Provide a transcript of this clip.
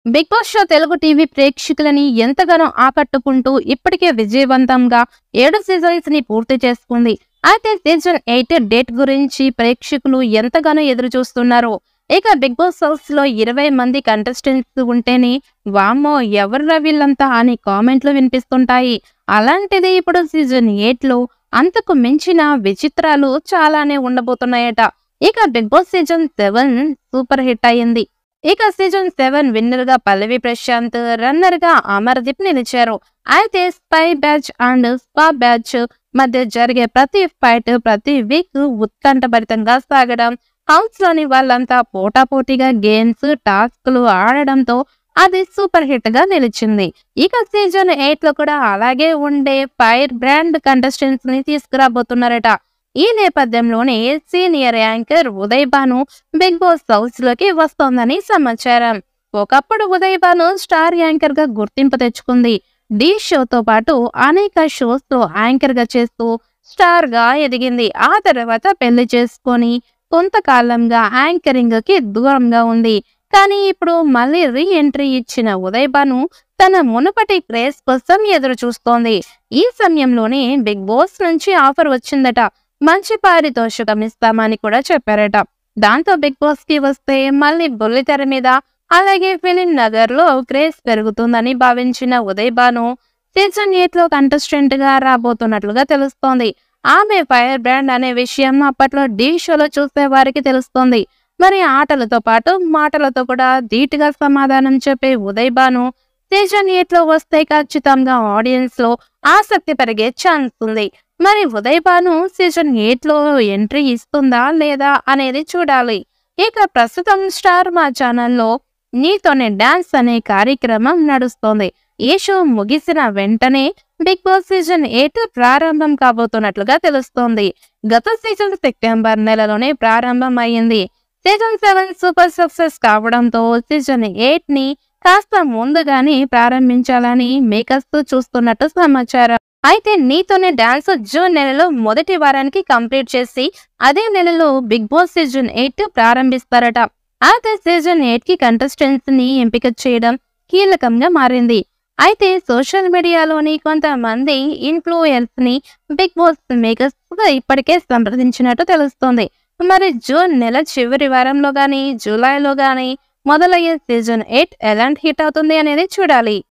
Big Boss show Telugu TV ప్రేక్షకులని ఎంతగానో ఆకట్టుకుంటూ ఇప్పటికే విజయవంతంగా 7 సీజన్స్ ని పూర్తి చేసుకుంది. అయితే సీజన్ 8 డేట్ గురించి ప్రేక్షకులు ఎంతగానో ఎదురు చూస్తున్నారు. ఇక బిగ్ బాస్ హౌస్ లో 20 మంది కంటెస్టెంట్స్ ఉంటేనే వామ్మో ఎవర్రా వీళ్ళంతా అని కామెంట్లు వినిపిస్తుంటాయి. అలాంటిది ఇప్పుడు సీజన్ 8 లో అంతకు మించిన విచిత్రాలు చాలానే ఉండబోతున్నాయట. ఇక Big Boss season 7 super hit అయింది. ఇక సీజన్ 7 విన్నర్ గా పల్లవి ప్రశాంత్, రన్నర్ గా అమర్దీప్ నిలిచారు. అయితే spy batch and spa batch మధ్య జరిగే ప్రతి ఫైట్ ప్రతి వీక్ ఉత్కంఠభరితంగా సాగడం, హౌస్ లోని వాళ్ళంతా పోటాపోటీగా గేమ్స్ టాస్క్లు ఆడడంతో అది సూపర్ హిట్ గా నిలిచింది. ఇక సీజన్ 8 లో కూడా అలాగే ఉండే ఫైర్ బ్రాండ్ కంటెస్టెంట్స్ ని తీసుకురాబోతున్నారట. ఈ నేపథ్యంలోనే senior anchor Uday Bhanu Big Boss house లోకి వస్తోందని సమాచారం. ఒకప్పుడు ఉదయ్ భాను స్టార్ యాంకర్ గా గుర్తింపు తెచ్చుకుంది. డి షోతో పాటు అనేక షోస్ లో యాంకర్ గా చేస్తూ స్టార్ గా ఎదిగింది. ఆ తర్వాత పెళ్లి చేసుకొని కొంతకాలంగా యాంకరింగ్ కి దూరంగా ఉంది. కానీ ఇప్పుడు మళ్ళీ రీ ఎంట్రీ ఇచ్చిన ఉదయ్ భాను తన మునుపటి క్రేజ్ కోసం ఎదురు చూస్తోంది. ఈ సమయంలోనే బిగ్ బాస్ నుంచి ఆఫర్ వచ్చిందట. మంచి పారితోషికం ఇస్తామని కూడా చెప్పారట. దాంతో బిగ్ బాస్ కి వస్తే మళ్ళీ బుల్లితెర మీద అలాగే ఫిలిం నగర్ లో క్రేజ్ పెరుగుతుందని భావించిన ఉదయ్ భాను సీజన్ 8 లో కంటెస్టెంట్ గా రాబోతున్నట్లుగా తెలుస్తోంది. ఆమె ఫైర్ బ్రాండ్ అనే విషయం అప్పట్లో డి షోలో చూసే వారికి తెలుస్తోంది. మరి ఆటలతో పాటు మాటలతో కూడా ధీటుగా సమాధానం చెప్పే ఉదయ్ భాను సీజన్ 8 లో వస్తే ఖచ్చితంగా ఆడియన్స్ లో ఆసక్తి పెరిగే ఛాన్స్ ఉంది. మరి ఉదయ్ భాను సీజన్ 8 లో ఎంట్రీ ఇస్తుందా లేదా అనేది చూడాలి. ఇక ప్రస్తుతం స్టార్ మా ఛానల్లో నీతోనే డాన్స్ అనే కార్యక్రమం నడుస్తోంది. ఈ షో ముగిసిన వెంటనే బిగ్ బాస్ సీజన్ 8 ప్రారంభం కాబోతున్నట్లుగా తెలుస్తోంది. గత సీజన్ సెప్టెంబర్ నెలలోనే ప్రారంభం అయ్యింది. సీజన్ 7 సూపర్ సక్సెస్ కావడంతో సీజన్ 8 ని కాస్త ముందుగానే ప్రారంభించాలని మేకర్స్ చూస్తున్నట్టు సమాచారం. అయితే నీతోనే డాన్స్ జూన్ నెలలో మొదటి వారానికి కంప్లీట్ చేసి అదే నెలలో బిగ్ బాస్ సీజన్ 8 ప్రారంభిస్తారట. అయితే సీజన్ 8 కి కంటెస్టెంట్స్ ని ఎంపిక చేయడం కీలకంగా మారింది. అయితే సోషల్ మీడియాలోని కొంతమంది ఇన్ఫ్లుయెన్స్ ని బిగ్ బాస్ మేకర్స్ ఇప్పటికే సంప్రదించినట్టు తెలుస్తోంది. మరి జూన్ నెల చివరి వారంలో గానీ జూలైలో గానీ మొదలయ్యే సీజన్ 8 ఎలాంటి హిట్ అవుతుంది అనేది చూడాలి.